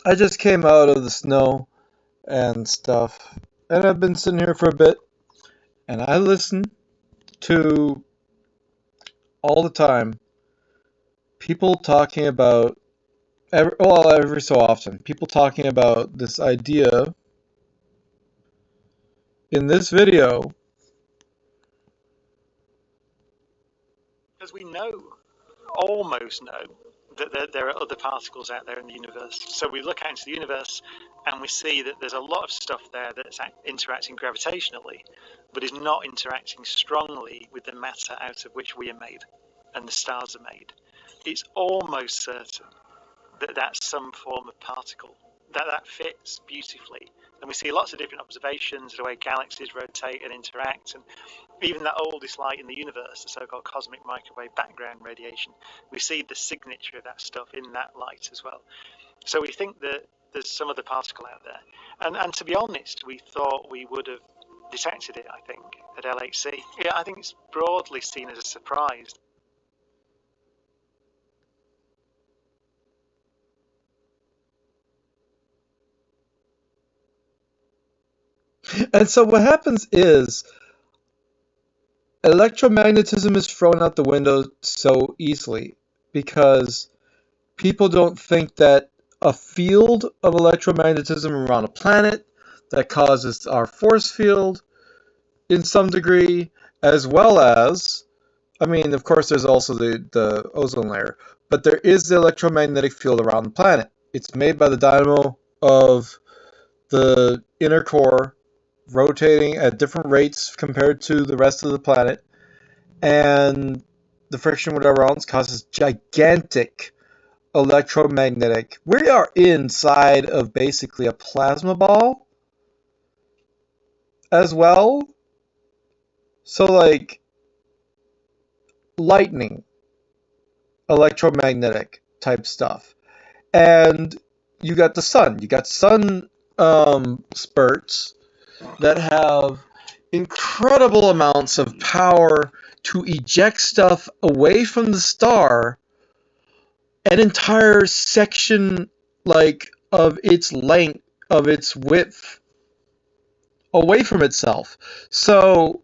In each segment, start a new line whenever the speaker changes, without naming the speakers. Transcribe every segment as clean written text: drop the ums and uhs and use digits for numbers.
I just came out of the snow and stuff, and I've been sitting here for a bit, and I listen to all the time people talking about every so often people talking about this idea in this video.
Because we know, almost know, that there are other particles out there in the universe. So we look out into the universe and we see that there's a lot of stuff there that's interacting gravitationally, but is not interacting strongly with the matter out of which we are made and the stars are made. It's almost certain that that's some form of particle, that fits beautifully. And we see lots of different observations of the way galaxies rotate and interact, and even that oldest light in the universe, the so-called cosmic microwave background radiation, we see the signature of that stuff in that light as well. So we think that there's some other particle out there. And to be honest, we thought we would have detected it, I think, at LHC. Yeah, I think it's broadly seen as a surprise.
And so what happens is electromagnetism is thrown out the window so easily because people don't think that a field of electromagnetism around a planet that causes our force field in some degree, as well as, I mean, of course, there's also the ozone layer, but there is the electromagnetic field around the planet. It's made by the dynamo of the inner core rotating at different rates compared to the rest of the planet, and the friction, whatever else, causes gigantic electromagnetic. We are inside of basically a plasma ball as well. So, like, lightning, electromagnetic type stuff. And you got the sun. You got sun spurts that have incredible amounts of power to eject stuff away from the star, an entire section like of its length, of its width, away from itself. So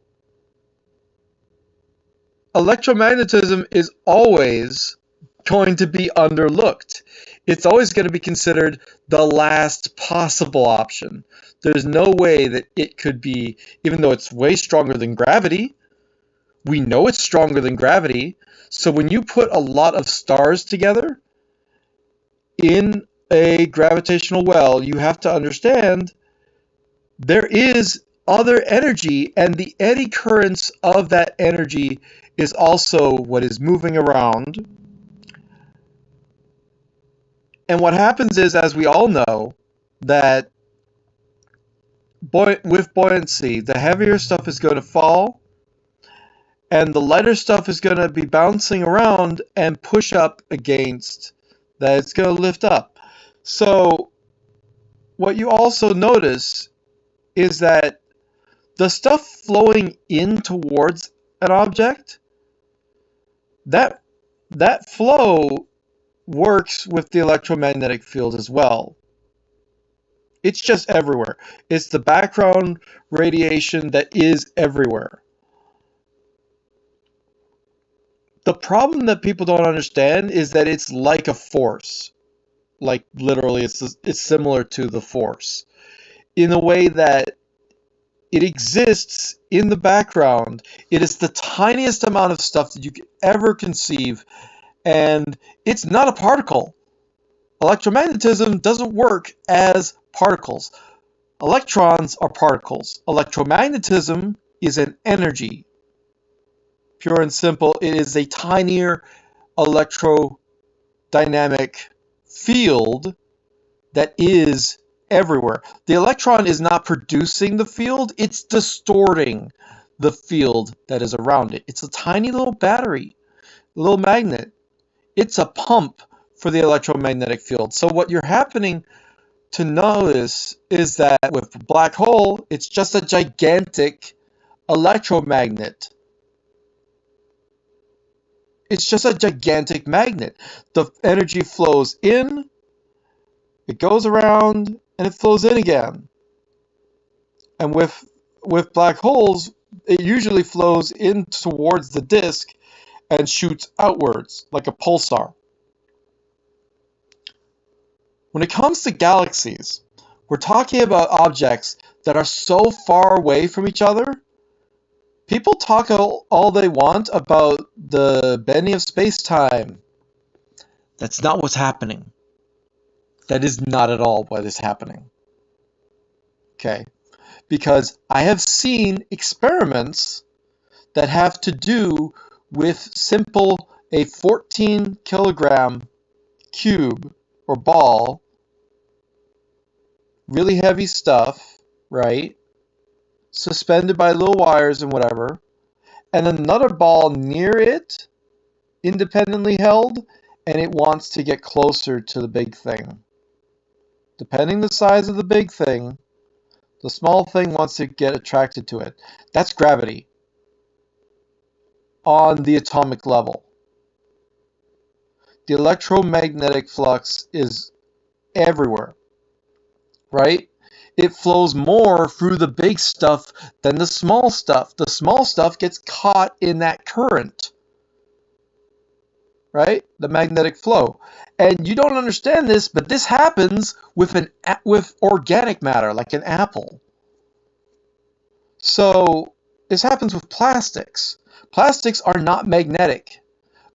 electromagnetism is always going to be underlooked. It's always going to be considered the last possible option. There's no way that it could be, even though it's way stronger than gravity. We know it's stronger than gravity. So when you put a lot of stars together in a gravitational well, you have to understand there is other energy, and the eddy currents of that energy is also what is moving around. And what happens is, as we all know, that with buoyancy, the heavier stuff is going to fall, and the lighter stuff is going to be bouncing around and push up against that. It's going to lift up. So what you also notice is that the stuff flowing in towards an object, that flow works with the electromagnetic field as well. It's just everywhere. It's the background radiation that is everywhere. The problem that people don't understand is that it's like a force. Like, literally, it's similar to the force in a way that it exists in the background. It is the tiniest amount of stuff that you could ever conceive, and it's not a particle. Electromagnetism doesn't work as particles. Electrons are particles. Electromagnetism is an energy. Pure and simple, it is a tinier electrodynamic field that is everywhere. The electron is not producing the field, it's distorting the field that is around it. It's a tiny little battery, a little magnet. It's a pump for the electromagnetic field. So what you're happening to notice is that with a black hole, it's just a gigantic electromagnet. It's just a gigantic magnet. The energy flows in, It goes around and it flows in again. And with black holes, it usually flows in towards the disk and shoots outwards like a pulsar. When it comes to galaxies, we're talking about objects that are so far away from each other. People talk all they want about the bending of space-time. That's not what's happening. That is not at all what is happening. Okay? Because I have seen experiments that have to do with simple a 14 kilogram cube or ball, really heavy stuff, right? Suspended by little wires and whatever, and another ball near it, independently held, and it wants to get closer to the big thing. Depending the size of the big thing, the small thing wants to get attracted to it. That's gravity on the atomic level. The electromagnetic flux is everywhere, right? It flows more through the big stuff than the small stuff. The small stuff gets caught in that current, right? The magnetic flow. And you don't understand this, but this happens with organic matter, like an apple. So this happens with plastics. Plastics are not magnetic,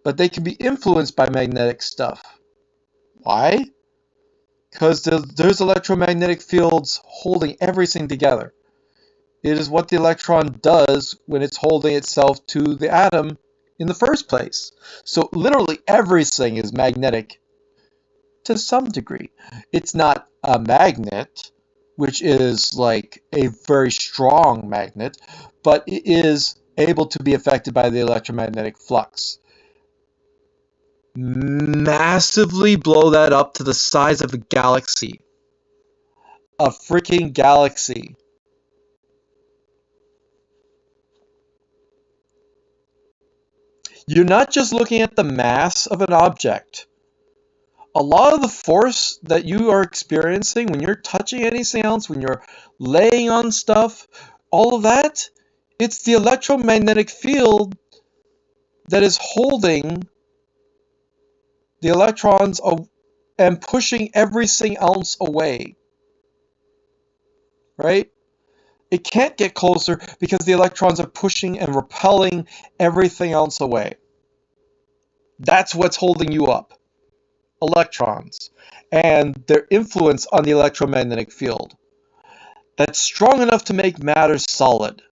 but they can be influenced by magnetic stuff. Why? Because there's electromagnetic fields holding everything together. It is what the electron does when it's holding itself to the atom in the first place. So literally everything is magnetic to some degree. It's not a magnet, which is like a very strong magnet, but it is able to be affected by the electromagnetic flux. Massively blow that up to the size of a galaxy. A freaking galaxy. You're not just looking at the mass of an object. A lot of the force that you are experiencing when you're touching anything else, when you're laying on stuff, all of that, it's the electromagnetic field that is holding the electrons and pushing everything else away, right? It can't get closer because the electrons are pushing and repelling everything else away. That's what's holding you up. Electrons and their influence on the electromagnetic field. That's strong enough to make matter solid.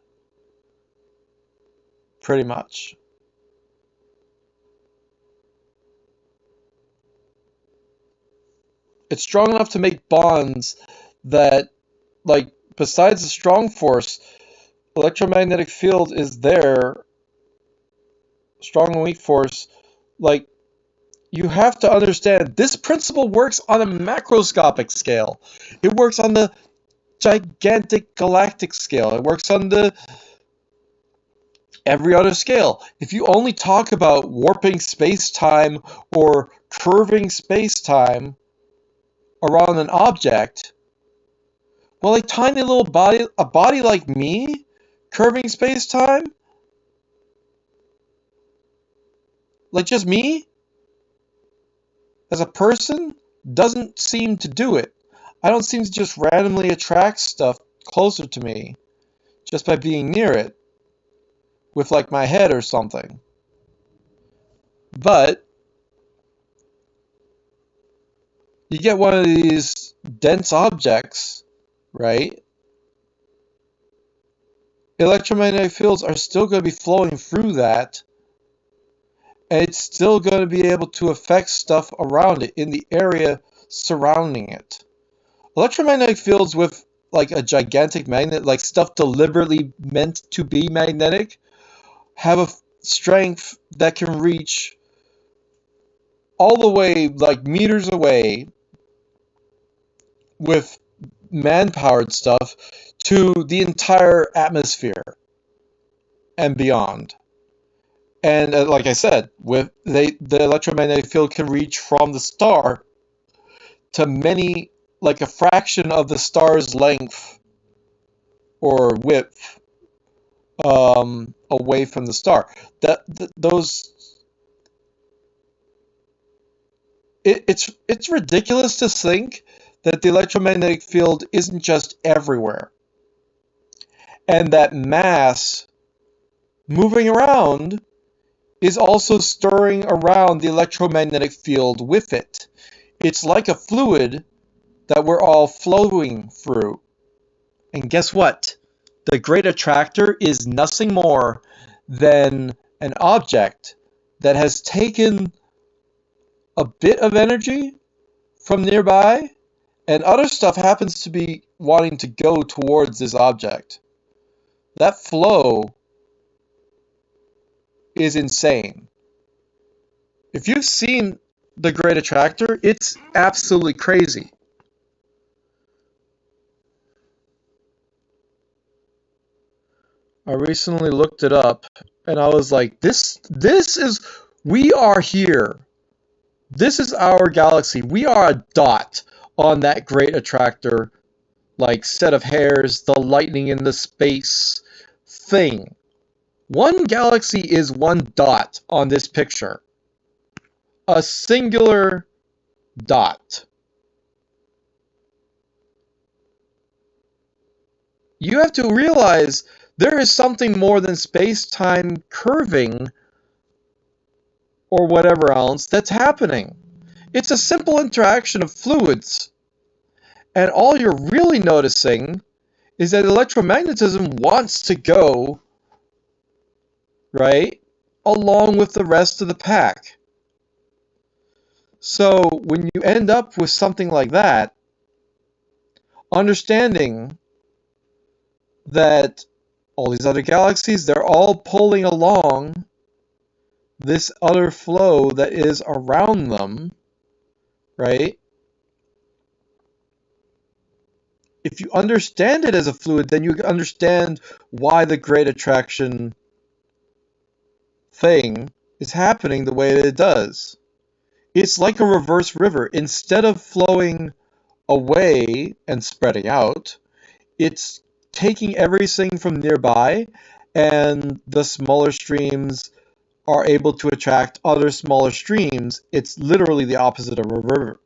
Pretty much. It's strong enough to make bonds that, like, besides the strong force, electromagnetic field is there, strong and weak force, like, you have to understand this principle works on a macroscopic scale. It works on the gigantic galactic scale. It works on the every other scale. If you only talk about warping space-time or curving space-time around an object, well, a tiny little body, a body like me, curving space-time, like just me, as a person, doesn't seem to do it. I don't seem to just randomly attract stuff closer to me just by being near it with like my head or something. But you get one of these dense objects, right? Electromagnetic fields are still going to be flowing through that, and it's still going to be able to affect stuff around it in the area surrounding it. Electromagnetic fields with like a gigantic magnet, like stuff deliberately meant to be magnetic, have a strength that can reach all the way like meters away with man-powered stuff to the entire atmosphere and beyond. And like I said, the electromagnetic field can reach from the star to many like a fraction of the star's length or width away from the star. It's ridiculous to think that the electromagnetic field isn't just everywhere, and that mass moving around is also stirring around the electromagnetic field with it. It's like a fluid that we're all flowing through. And guess what? The great attractor is nothing more than an object that has taken a bit of energy from nearby, and other stuff happens to be wanting to go towards this object. That flow is insane. If you've seen the great attractor, it's absolutely crazy. I recently looked it up and I was like, we are here. This is our galaxy. We are a dot on that great attractor, like set of hairs, the lightning in the space thing. One galaxy is one dot on this picture. A singular dot. You have to realize there is something more than space-time curving or whatever else that's happening. It's a simple interaction of fluids. And all you're really noticing is that electromagnetism wants to go, right, along with the rest of the pack. So when you end up with something like that, understanding that all these other galaxies, they're all pulling along this other flow that is around them, right? If you understand it as a fluid, then you understand why the great attraction thing is happening the way that it does. It's like a reverse river. Instead of flowing away and spreading out, it's taking everything from nearby, and the smaller streams are able to attract other smaller streams. It's literally the opposite of a river.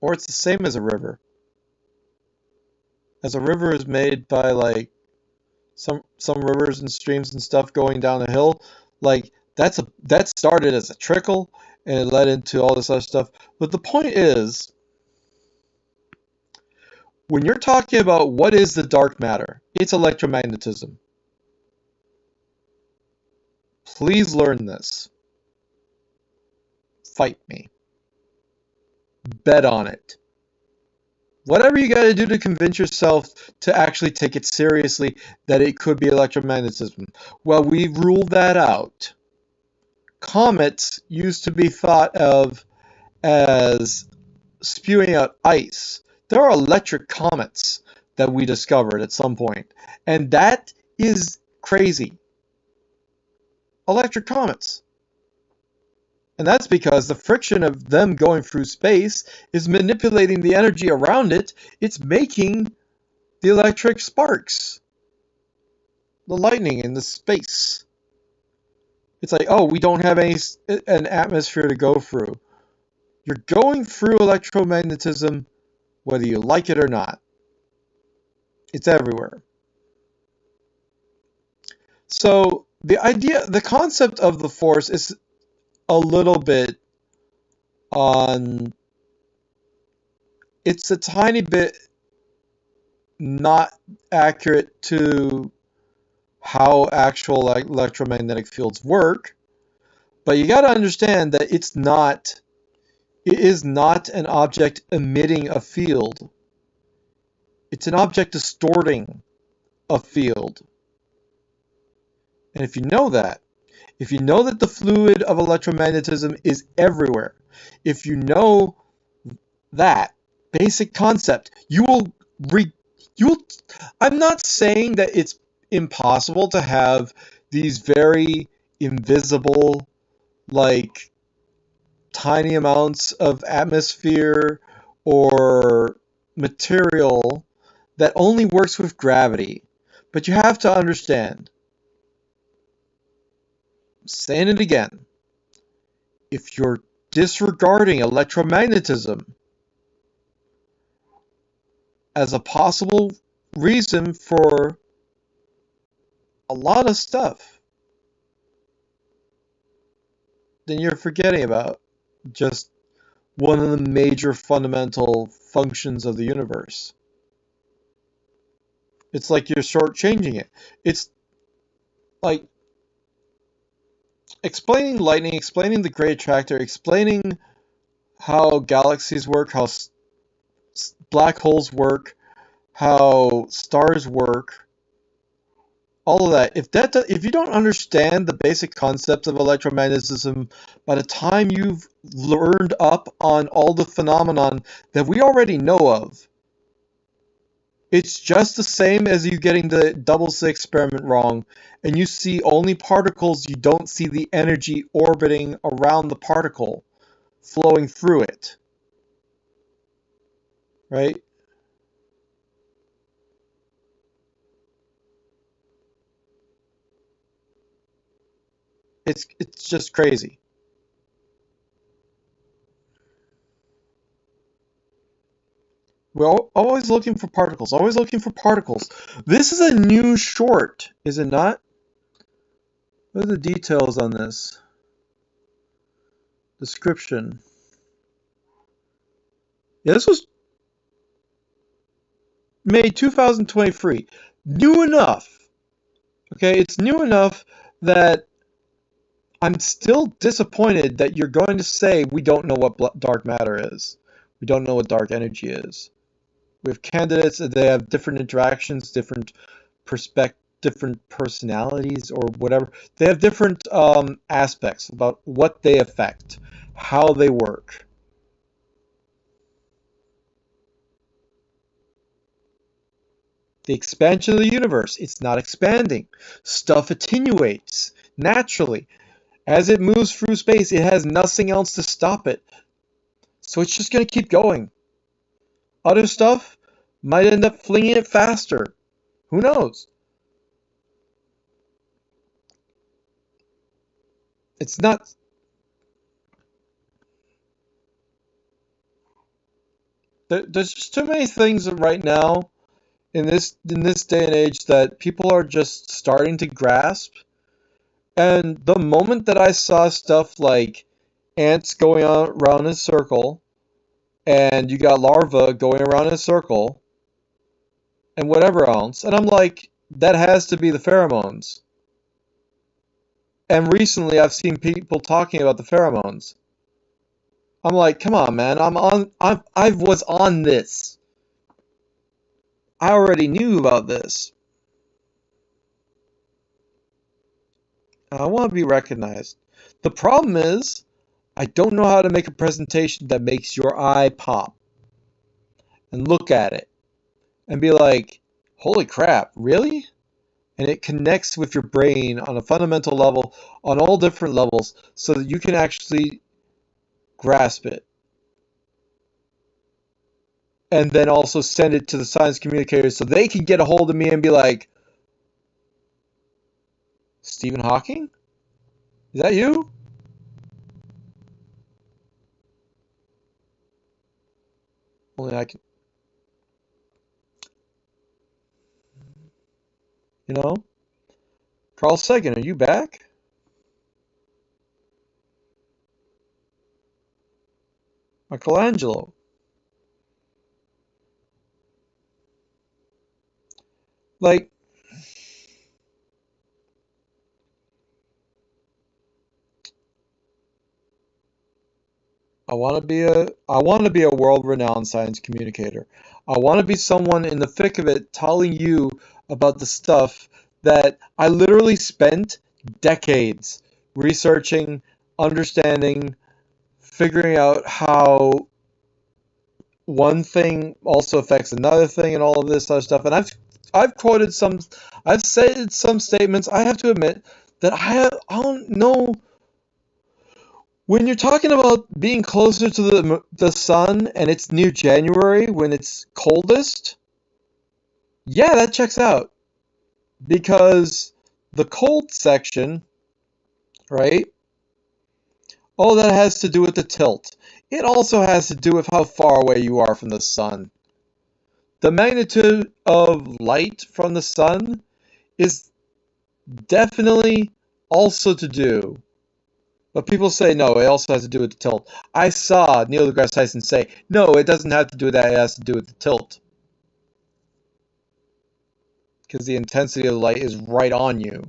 Or it's the same as a river. As a river is made by like some rivers and streams and stuff going down a hill, like that started as a trickle and it led into all this other stuff. But the point is, when you're talking about what is the dark matter, it's electromagnetism. Please learn this. Fight me. Bet on it. Whatever you got to do to convince yourself to actually take it seriously that it could be electromagnetism. Well, we've ruled that out. Comets used to be thought of as spewing out ice. There are electric comets that we discovered at some point, and that is crazy. Electric comets. And that's because the friction of them going through space is manipulating the energy around it. It's making the electric sparks. The lightning in the space. It's like, oh, we don't have an atmosphere to go through. You're going through electromagnetism whether you like it or not. It's everywhere. So the concept of the force is a little bit it's a tiny bit not accurate to how actual electromagnetic fields work, but you got to understand that it is not an object emitting a field. It's an object distorting a field. And if you know that the fluid of electromagnetism is everywhere, if you know that basic concept, I'm not saying that it's impossible to have these very invisible, like tiny amounts of atmosphere or material that only works with gravity. But you have to understand, I'm saying it again, if you're disregarding electromagnetism as a possible reason for a lot of stuff, then you're forgetting about just one of the major fundamental functions of the universe. It's like you're shortchanging it. It's like explaining lightning, explaining the great attractor, explaining how galaxies work, how black holes work, how stars work, all of that. If you don't understand the basic concepts of electromagnetism, by the time you've learned up on all the phenomenon that we already know of, it's just the same as you getting the double slit experiment wrong, and you see only particles, you don't see the energy orbiting around the particle, flowing through it. Right? It's just crazy. We're always looking for particles, always looking for particles. This is a new short, is it not? What are the details on this? Description. Yeah, this was made 2023. New enough. Okay, it's new enough that I'm still disappointed that you're going to say we don't know what dark matter is. We don't know what dark energy is. We have candidates, they have different interactions, different different personalities or whatever. They have different aspects about what they affect, how they work. The expansion of the universe, it's not expanding. Stuff attenuates naturally. As it moves through space, it has nothing else to stop it. So it's just going to keep going. Other stuff might end up flinging it faster. Who knows? It's not. There's just too many things right now in this day and age that people are just starting to grasp. And the moment that I saw stuff like ants going around in a circle, and you got larvae going around in a circle, and whatever else, and I'm like, that has to be the pheromones. And recently I've seen people talking about the pheromones. I'm like, come on, man, I was on this. I already knew about this. I want to be recognized. The problem is, I don't know how to make a presentation that makes your eye pop and look at it and be like, holy crap, really? And it connects with your brain on a fundamental level, on all different levels, so that you can actually grasp it. And then also send it to the science communicators so they can get a hold of me and be like, Stephen Hawking? Is that you? Only I can. You know? Carl Sagan, are you back? Michelangelo. Like, I want to be a world-renowned science communicator. I want to be someone in the thick of it telling you about the stuff that I literally spent decades researching, understanding, figuring out how one thing also affects another thing and all of this other stuff. And I've quoted some, I've said some statements, I have to admit, that I don't know. When you're talking about being closer to the sun and it's near January when it's coldest, yeah, that checks out. Because the cold section, right? All that has to do with the tilt. It also has to do with how far away you are from the sun. The magnitude of light from the sun is definitely also to do. But people say no, it also has to do with the tilt. I saw Neil deGrasse Tyson say, no, it doesn't have to do with that, it has to do with the tilt. Because the intensity of the light is right on you.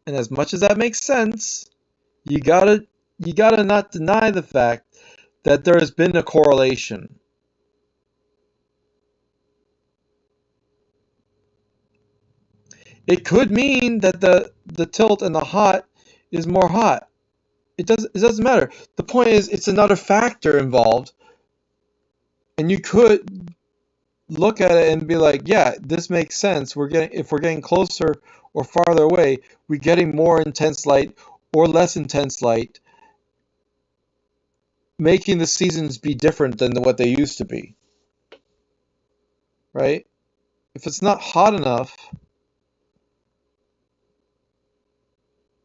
And as much as that makes sense, you gotta not deny the fact that there has been a correlation. It could mean that the tilt and the hot is more hot. It doesn't matter. The point is it's another factor involved, and you could look at it and be like, yeah, this makes sense. If we're getting closer or farther away, we're getting more intense light or less intense light, making the seasons be different than what they used to be. Right? If it's not hot enough,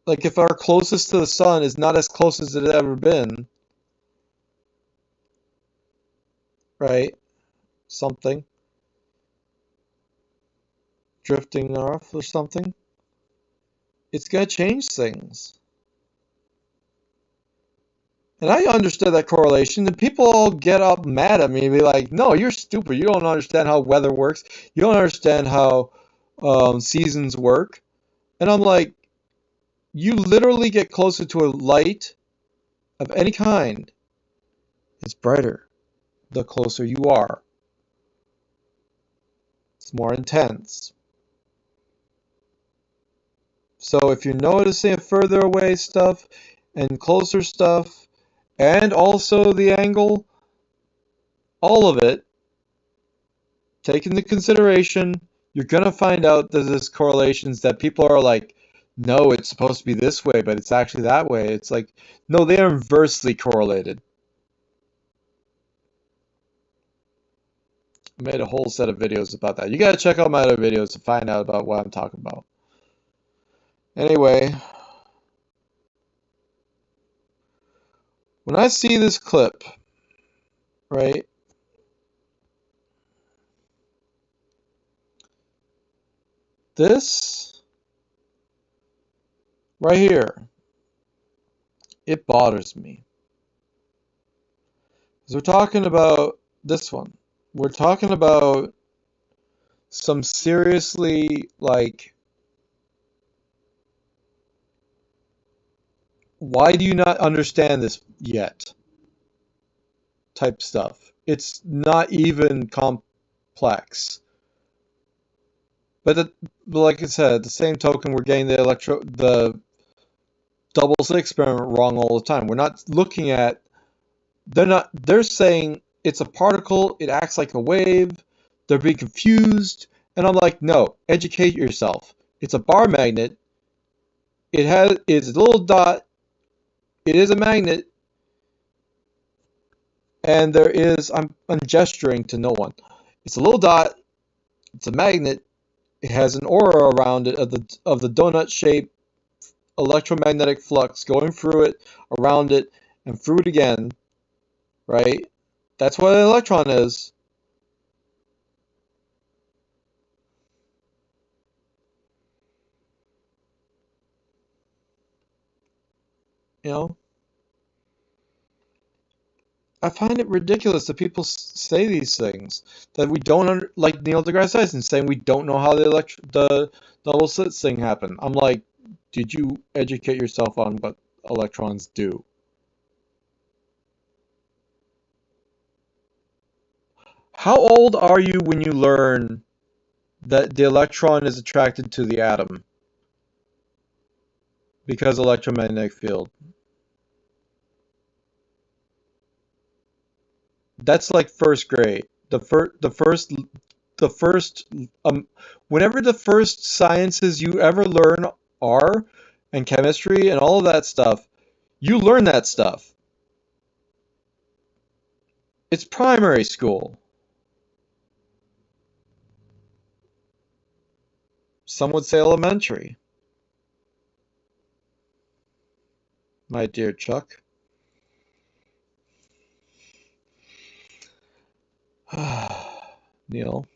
like if our closest to the sun is not as close as it had ever been, right? Something drifting off or something, it's going to change things. And I understood that correlation, and people all get up mad at me and be like, no, you're stupid. You don't understand how weather works. You don't understand how seasons work. And I'm like, you literally get closer to a light of any kind. It's brighter the closer you are. It's more intense. So if you're noticing further away stuff and closer stuff, and also the angle, all of it, take into consideration, you're going to find out that there's correlations that people are like, no, it's supposed to be this way, but it's actually that way. It's like, no, they are inversely correlated. I made a whole set of videos about that. You got to check out my other videos to find out about what I'm talking about. Anyway, when I see this clip, right, this right here, it bothers me. Because we're talking about this one. We're talking about some seriously, like, why do you not understand this yet type stuff. It's not even complex. But like I said, at the same token, we're getting the double slit experiment wrong all the time. We're not looking at, they're saying it's a particle, it acts like a wave, they're being confused, and I'm like, no, educate yourself. It's a bar magnet, it's a little dot, it is a magnet, and I'm gesturing to no one. It's a little dot, it's a magnet, it has an aura around it of the donut shape electromagnetic flux going through it, around it, and through it again, right? That's what an electron is. You know? I find it ridiculous that people say these things, that we don't like Neil deGrasse Tyson saying we don't know how the double slit thing happened. I'm like, did you educate yourself on what electrons do? How old are you when you learn that the electron is attracted to the atom because electromagnetic field? That's like first grade. The the first, whenever the first sciences you ever learn are, and chemistry and all of that stuff, you learn that stuff. It's primary school. Some would say elementary. My dear Chuck. Neil.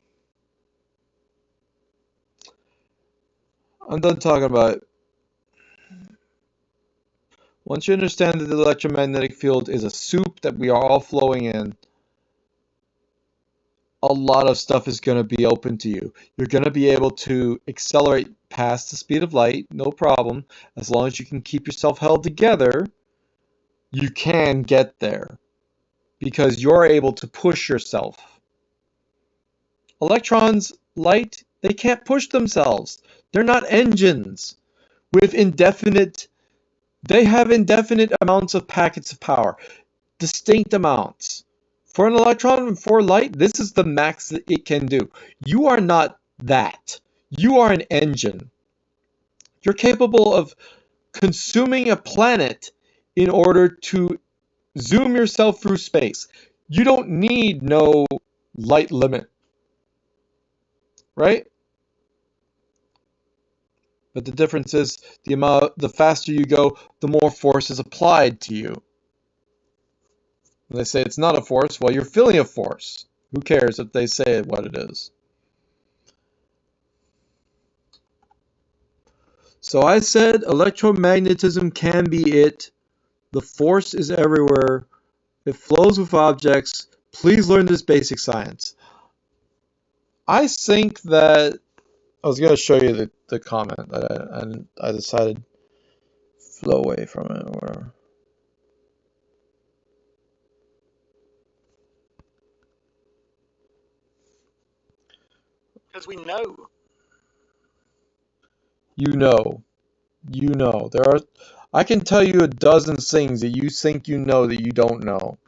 I'm done talking about it. Once you understand that the electromagnetic field is a soup that we are all flowing in, a lot of stuff is going to be open to you. You're going to be able to accelerate past the speed of light, no problem. As long as you can keep yourself held together, you can get there because you're able to push yourself. Electrons, light, they can't push themselves. They're not engines with indefinite. They have indefinite amounts of packets of power, distinct amounts. For an electron and for light, this is the max that it can do. You are not that. You are an engine. You're capable of consuming a planet in order to zoom yourself through space. You don't need no light limit, right? But the difference is the faster you go, the more force is applied to you. When they say it's not a force, well, you're feeling a force. Who cares if they say what it is? So I said electromagnetism can be it. The force is everywhere. It flows with objects. Please learn this basic science. I think that I was going to show you the comment that I decided to flow away from it or whatever.
Because we know.
You know. I can tell you a dozen things that you think you know that you don't know.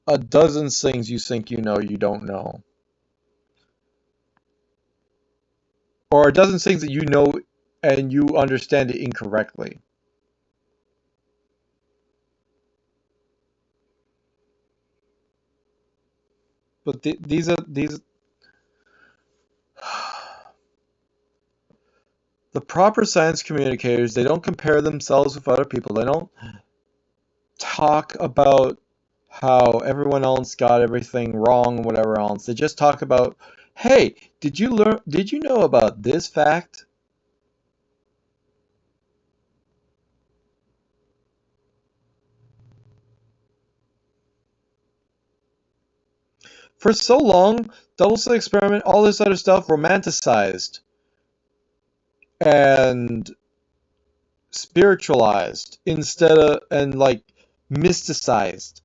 A dozen things you think you don't know. Or a dozen things that you know and you understand it incorrectly. But these the proper science communicators, they don't compare themselves with other people. They don't talk about how everyone else got everything wrong and whatever else. They just talk about, hey, did you know about this fact? For so long, double slit experiment, all this other stuff romanticized and spiritualized instead of, and like mysticized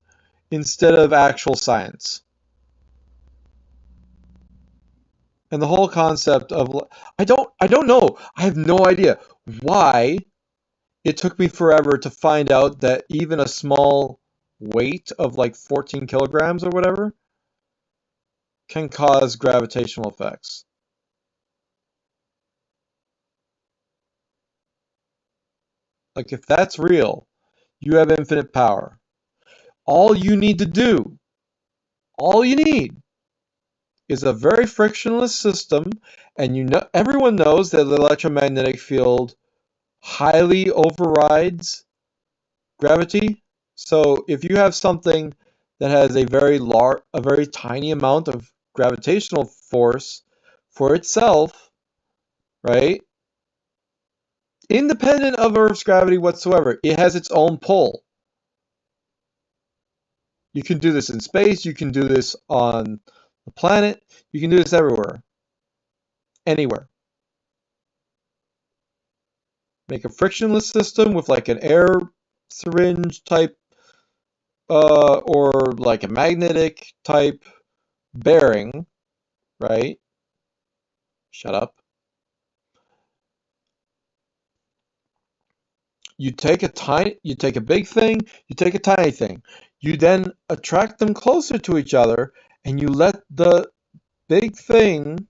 instead of actual science. And the whole concept of, I don't know. I have no idea why it took me forever to find out that even a small weight of like 14 kilograms or whatever can cause gravitational effects. Like if that's real, you have infinite power. All you need is a very frictionless system, and everyone knows that the electromagnetic field highly overrides gravity. So if you have something that has a very tiny amount of gravitational force for itself, right? Independent of Earth's gravity whatsoever, it has its own pull. You can do this in space, you can do this on the planet, you can do this everywhere. Anywhere. Make a frictionless system with like an air syringe type or like a magnetic type bearing, right? Shut up. You take a big thing, you take a tiny thing. You then attract them closer to each other and you let the big thing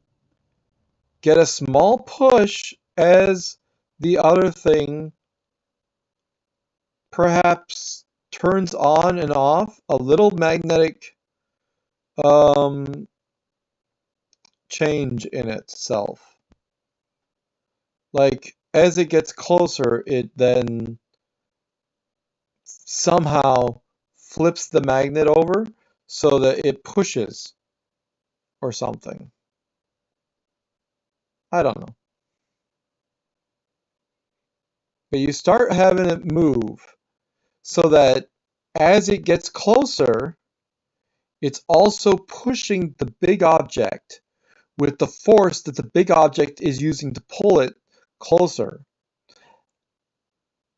get a small push as the other thing perhaps turns on and off a little magnetic um, change in itself. Like, as it gets closer, it then somehow flips the magnet over so that it pushes or something. I don't know. But you start having it move so that as it gets closer, it's also pushing the big object with the force that the big object is using to pull it closer.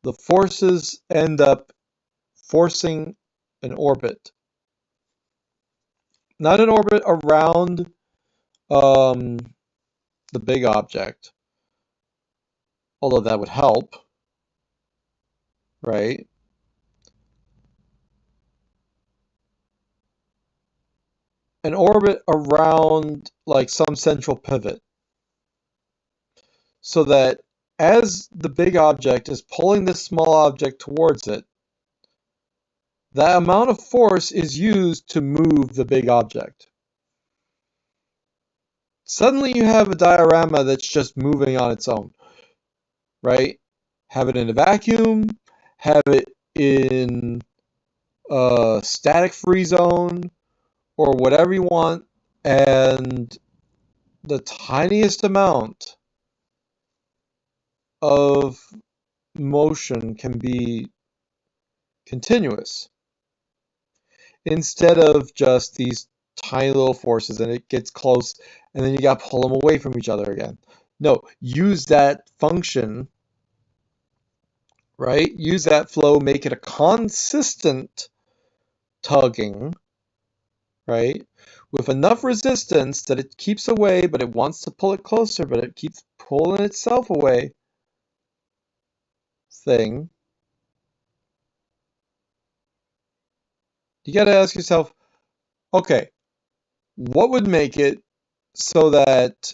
The forces end up forcing an orbit. Not an orbit around the big object, although that would help, right? An orbit around like some central pivot, so that as the big object is pulling this small object towards it, that amount of force is used to move the big object. Suddenly you have a diorama that's just moving on its own, right? Have it in a vacuum, have it in a static free zone, or whatever you want, and the tiniest amount of motion can be continuous instead of just these tiny little forces and it gets close and then you got to pull them away from each other again. No, use that function, right? Use that flow, make it a consistent tugging, right? With enough resistance that it keeps away, but it wants to pull it closer, but it keeps pulling itself away thing. You got to ask yourself, okay, what would make it so that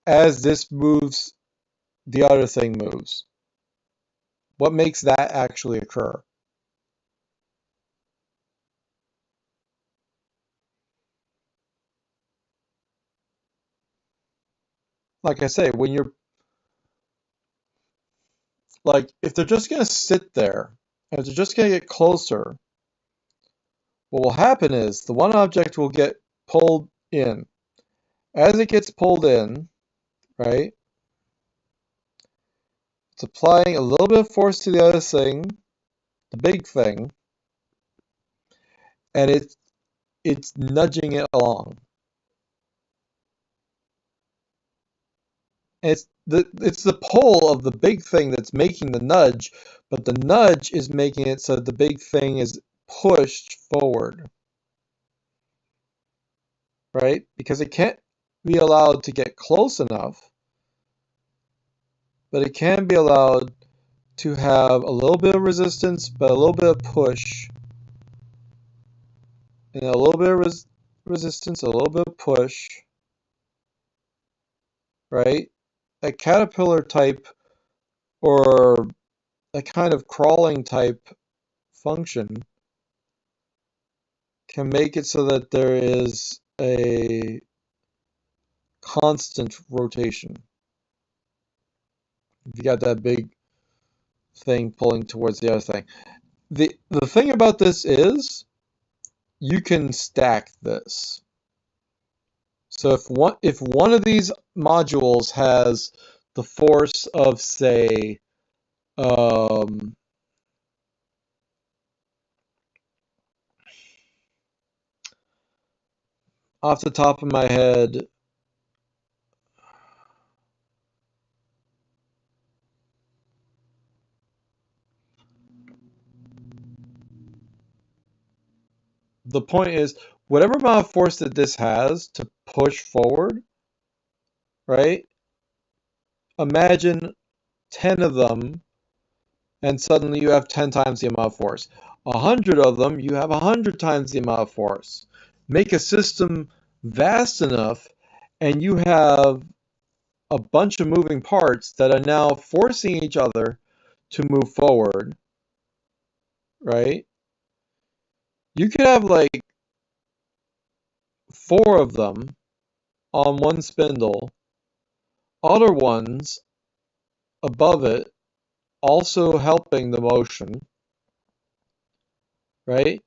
as this moves, the other thing moves? What makes that actually occur? Like I say, when you're like, if they're just going to sit there and if they're just going to get closer, what will happen is the one object will get pulled in. As it gets pulled in, right, it's applying a little bit of force to the other thing, the big thing, and it's nudging it along. And it's the pull of the big thing that's making the nudge, but the nudge is making it so the big thing is pushed forward, right? Because it can't be allowed to get close enough, but it can be allowed to have a little bit of resistance, but a little bit of push, and a little bit of resistance, a little bit of push, right? A caterpillar type or a kind of crawling type function can make it so that there is a constant rotation. If you got that big thing pulling towards the other thing. The thing about this is you can stack this. So if one of these modules has the force of, say, off the top of my head, the point is, whatever amount of force that this has to push forward, right? Imagine 10 of them, and suddenly you have 10 times the amount of force. 100 of them, you have 100 times the amount of force. Make a system vast enough, and you have a bunch of moving parts that are now forcing each other to move forward, right? You could have like four of them on one spindle, other ones above it also helping the motion, right?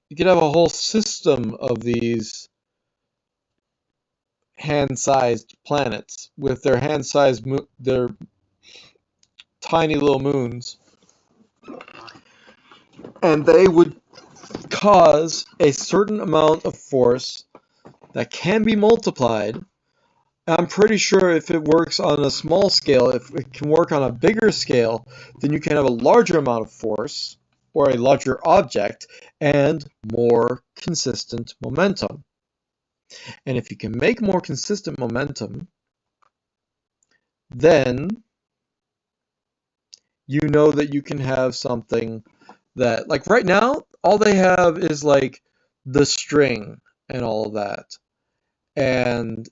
You could have a whole system of these hand-sized planets with their hand-sized their tiny little moons, and they would cause a certain amount of force that can be multiplied. I'm pretty sure if it works on a small scale, if it can work on a bigger scale, then you can have a larger amount of force or a larger object and more consistent momentum. And if you can make more consistent momentum, then you know that you can have something that, like right now, all they have is like the string and all of that. And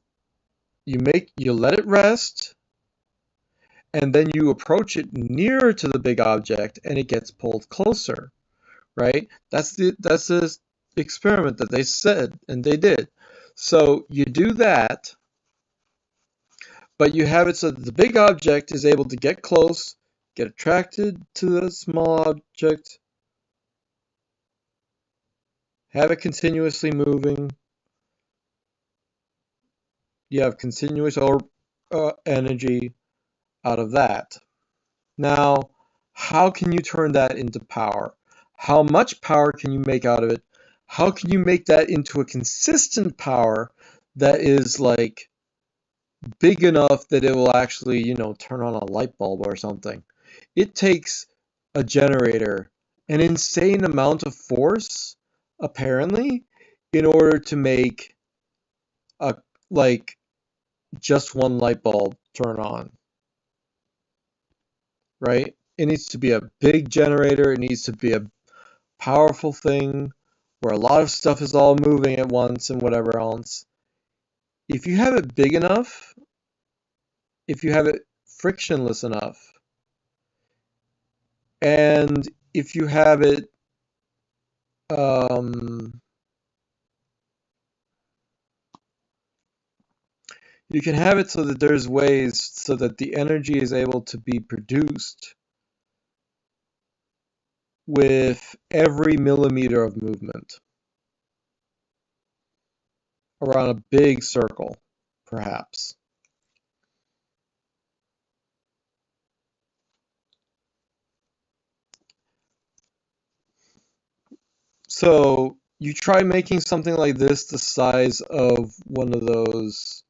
you let it rest, and then you approach it nearer to the big object and it gets pulled closer, right? That's the experiment that they said and they did. So you do that, but you have it so that the big object is able to get close, get attracted to the small object, have it continuously moving. You have continuous energy out of that. Now, how can you turn that into power? How much power can you make out of it? How can you make that into a consistent power that is like big enough that it will actually, turn on a light bulb or something? It takes a generator, an insane amount of force, apparently, in order to make a like just one light bulb turn on, right? It needs to be a big generator. It needs to be a powerful thing where a lot of stuff is all moving at once and whatever else. If you have it big enough, if you have it frictionless enough, and if you have it you can have it so that there's ways so that the energy is able to be produced with every millimeter of movement around a big circle, perhaps. So you try making something like this the size of one of those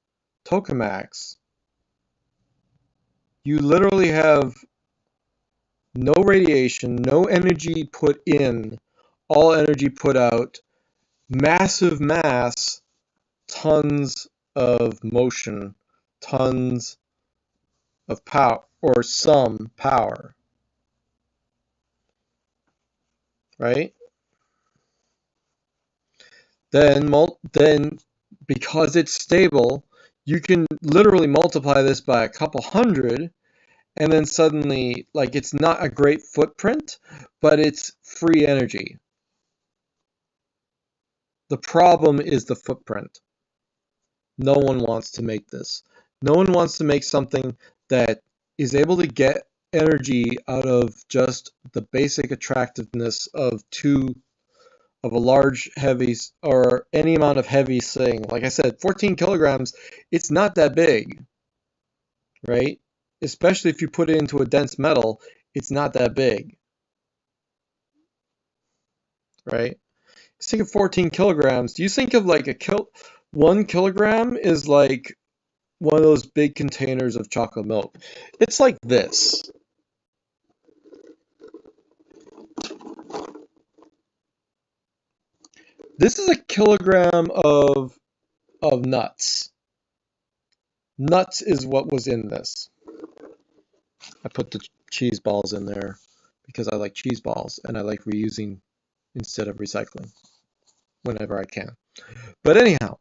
tokamaks. You literally have no radiation, no energy put in, all energy put out, massive mass, tons of motion, tons of power, or some power, right? Then because it's stable, you can literally multiply this by a couple hundred, and then suddenly, like, it's not a great footprint, but it's free energy. The problem is the footprint. No one wants to make this. No one wants to make something that is able to get energy out of just the basic attractiveness of a large heavy or any amount of heavy thing. Like I said, 14 kilograms, it's not that big, right? Especially if you put it into a dense metal, it's not that big, right? Think of 14 kilograms. Do you think of like 1 kilogram is like one of those big containers of chocolate milk? It's like this. This is a kilogram of nuts. Nuts is what was in this. I put the cheese balls in there because I like cheese balls and I like reusing instead of recycling. whenever I can. But anyhow,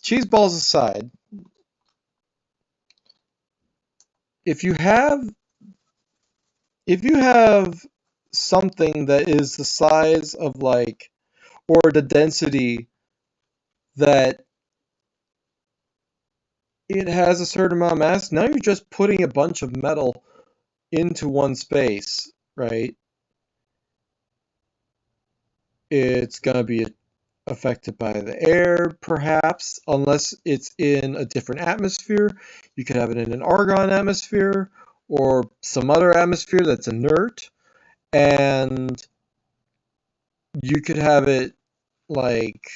cheese balls aside, if you have something that is the size of like, or the density that it has a certain amount of mass, now you're just putting a bunch of metal into one space, right? It's going to be affected by the air, perhaps, unless it's in a different atmosphere. You could have it in an argon atmosphere or some other atmosphere that's inert, and you could have it like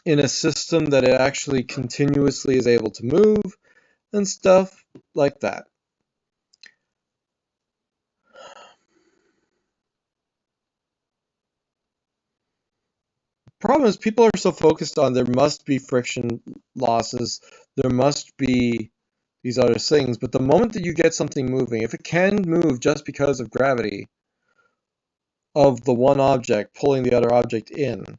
in a system that it actually continuously is able to move and stuff like that. Problem is, people are so focused on there must be friction losses, there must be these other things, but the moment that you get something moving, if it can move just because of gravity of the one object pulling the other object in,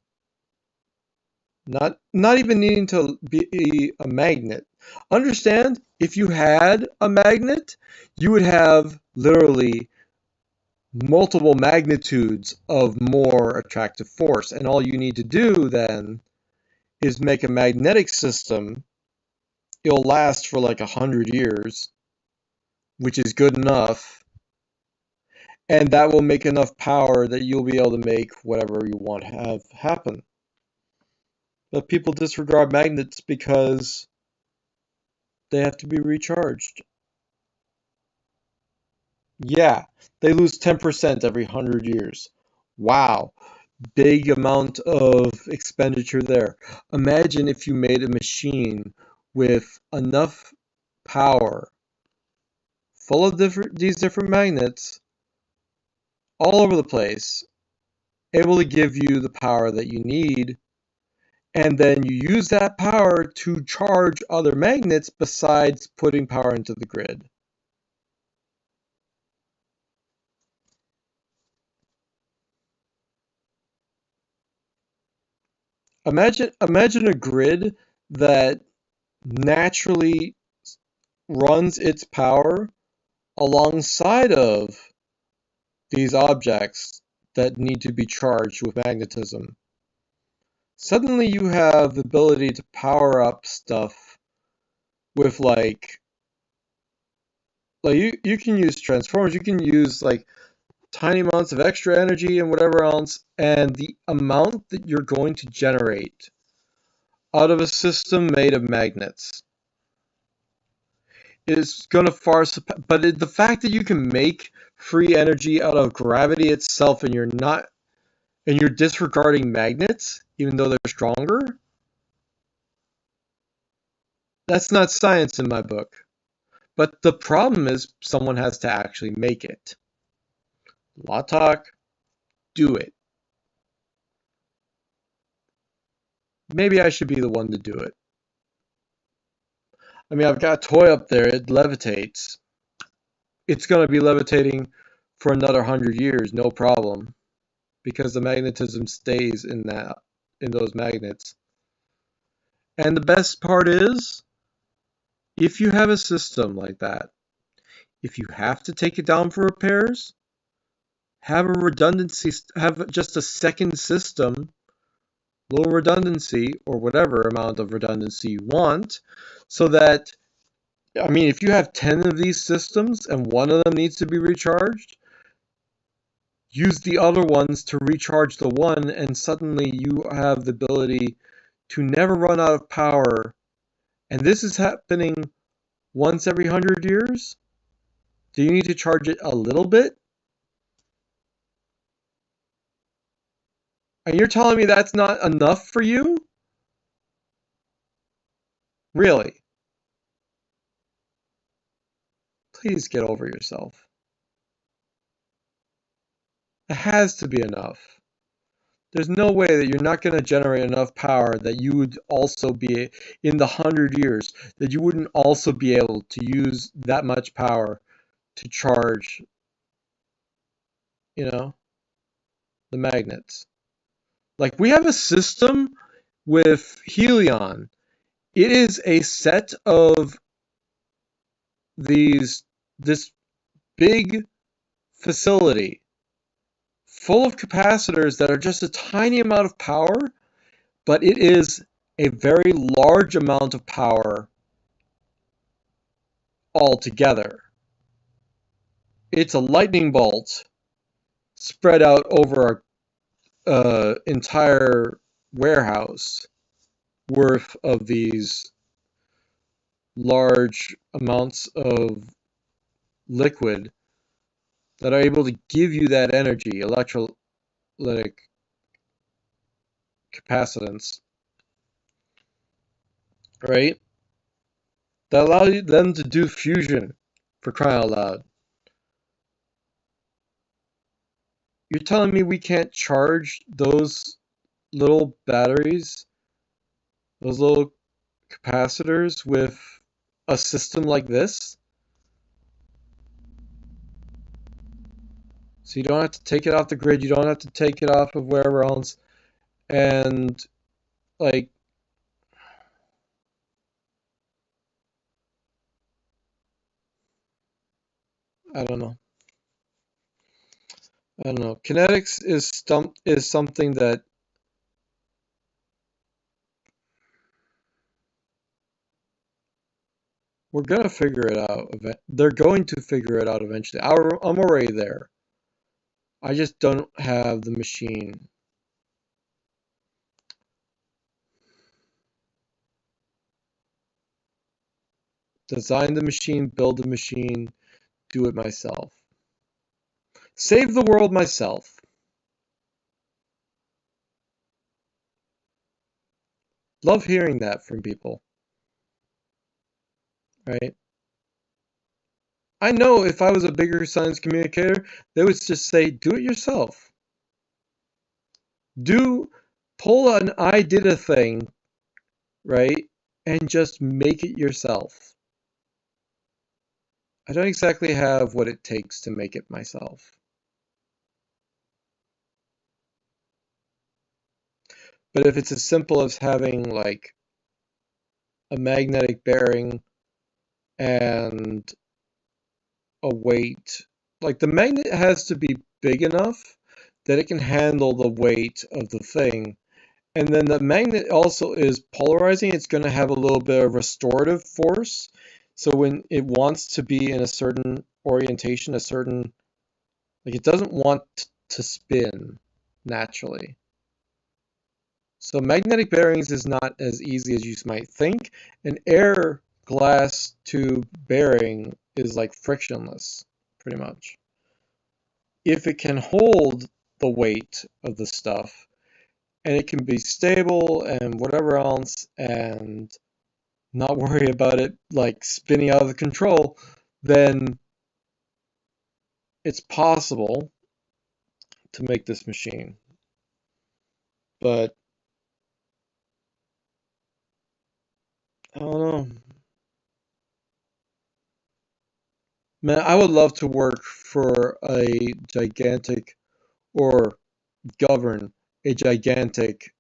not even needing to be a magnet. Understand, if you had a magnet, you would have literally multiple magnitudes of more attractive force, and all you need to do then is make a magnetic system. It'll last for like 100 years, which is good enough, and that will make enough power that you'll be able to make whatever you want to have happen. But people disregard magnets because they have to be recharged. Yeah, they lose 10% every 100 years. Wow, big amount of expenditure there. Imagine if you made a machine with enough power, full of these different magnets, all over the place, able to give you the power that you need, and then you use that power to charge other magnets besides putting power into the grid. Imagine a grid that naturally runs its power alongside of these objects that need to be charged with magnetism. Suddenly you have the ability to power up stuff with like you can use transformers, you can use like tiny amounts of extra energy and whatever else, and the amount that you're going to generate out of a system made of magnets is going to far surpass. But the fact that you can make free energy out of gravity itself, and you're disregarding magnets, even though they're stronger, that's not science in my book. But the problem is someone has to actually make it. A lot of talk, do it. Maybe I should be the one to do it. I mean, I've got a toy up there, it levitates. It's going to be levitating for another 100 years, no problem, because the magnetism stays in those magnets. And the best part is, if you have a system like that, if you have to take it down for repairs, have a redundancy, have just a second system, low redundancy, or whatever amount of redundancy you want, so that, I mean, if you have 10 of these systems and one of them needs to be recharged, use the other ones to recharge the one, and suddenly you have the ability to never run out of power. And this is happening once every 100 years? Do you need to charge it a little bit? And you're telling me that's not enough for you? Really? Please get over yourself. It has to be enough. There's no way that you're not going to generate enough power that you would also be, in the 100 years, that you wouldn't also be able to use that much power to charge, the magnets. Like, we have a system with Helion. It is a set of this big facility full of capacitors that are just a tiny amount of power, but it is a very large amount of power altogether. It's a lightning bolt spread out over an entire warehouse worth of these large amounts of liquid that are able to give you that energy, electrolytic capacitance, right? That allow them to do fusion, for crying out loud. You're telling me we can't charge those little batteries, those little capacitors with a system like this? So you don't have to take it off the grid, you don't have to take it off of wherever else, and like, I don't know. I don't know. Kinetics is something that we're gonna figure it out. They're going to figure it out eventually. I'm already there. I just don't have the machine. Design the machine, build the machine, do it myself. Save the world myself. Love hearing that from people, right? I know if I was a bigger science communicator, they would just say, do it yourself. Pull an I did a thing, right? And just make it yourself. I don't exactly have what it takes to make it myself. But if it's as simple as having like a magnetic bearing and a weight, like the magnet has to be big enough that it can handle the weight of the thing. And then the magnet also is polarizing. It's going to have a little bit of restorative force. So when it wants to be in a certain orientation, like it doesn't want to spin naturally. So magnetic bearings is not as easy as you might think. An air glass tube bearing is like frictionless, pretty much. If it can hold the weight of the stuff, and it can be stable and whatever else, and not worry about it like spinning out of control, then it's possible to make this machine. But I don't know. Man, I would love to work for a gigantic or govern a gigantic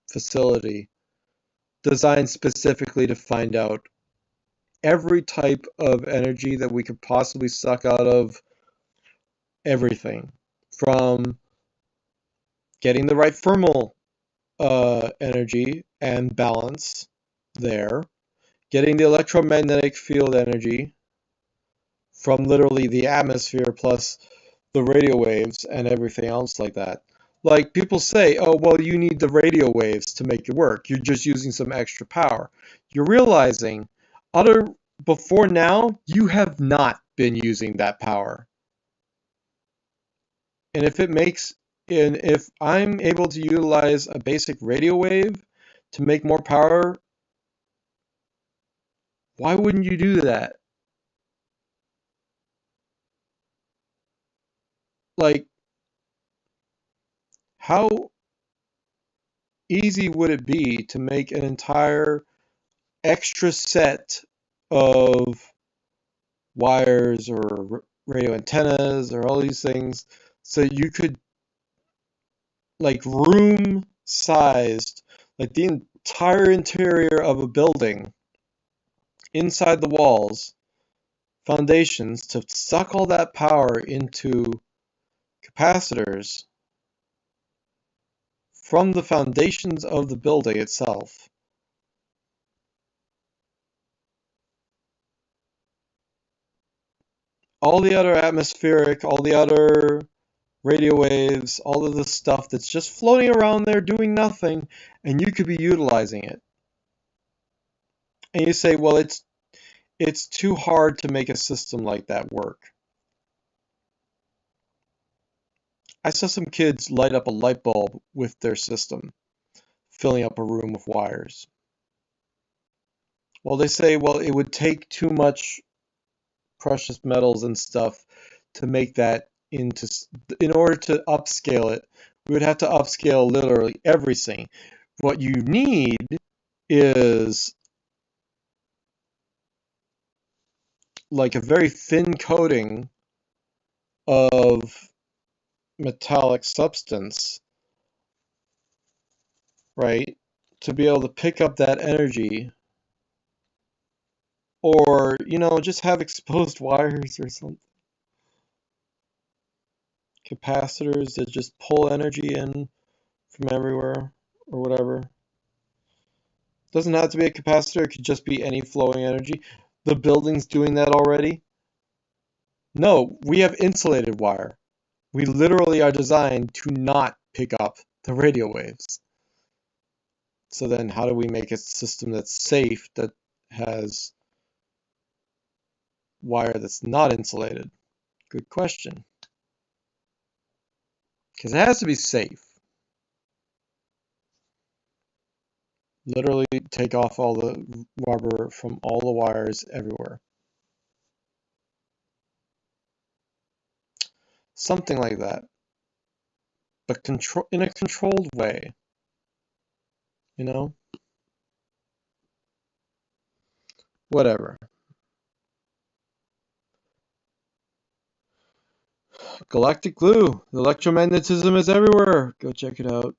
facility designed specifically to find out every type of energy that we could possibly suck out of everything, from getting the right thermal energy and balance there, getting the electromagnetic field energy from literally the atmosphere plus the radio waves and everything else like that. Like people say, oh, well, you need the radio waves to make it work. You're just using some extra power. You're realizing before now, you have not been using that power. And if I'm able to utilize a basic radio wave to make more power, why wouldn't you do that? Like, how easy would it be to make an entire extra set of wires or radio antennas or all these things so you could like room sized, like the entire interior of a building, inside the walls, foundations, to suck all that power into capacitors from the foundations of the building itself. All the other atmospheric, all the other radio waves, all of the stuff that's just floating around there doing nothing, and you could be utilizing it. And you say, well, it's too hard to make a system like that work. I saw some kids light up a light bulb with their system, filling up a room with wires. Well, they say, well, it would take too much precious metals and stuff to make that into, in order to upscale it, we would have to upscale literally everything. What you need is like a very thin coating of metallic substance, right, to be able to pick up that energy, or, just have exposed wires or something. Capacitors that just pull energy in from everywhere or whatever. Doesn't have to be a capacitor, it could just be any flowing energy. The building's doing that already. No, we have insulated wire. We literally are designed to not pick up the radio waves. So then how do we make a system that's safe, that has wire that's not insulated? Good question. Because it has to be safe. Literally take off all the rubber from all the wires everywhere. Something like that. But in a controlled way. Whatever. Galactic Glue. Electromagnetism is everywhere. Go check it out.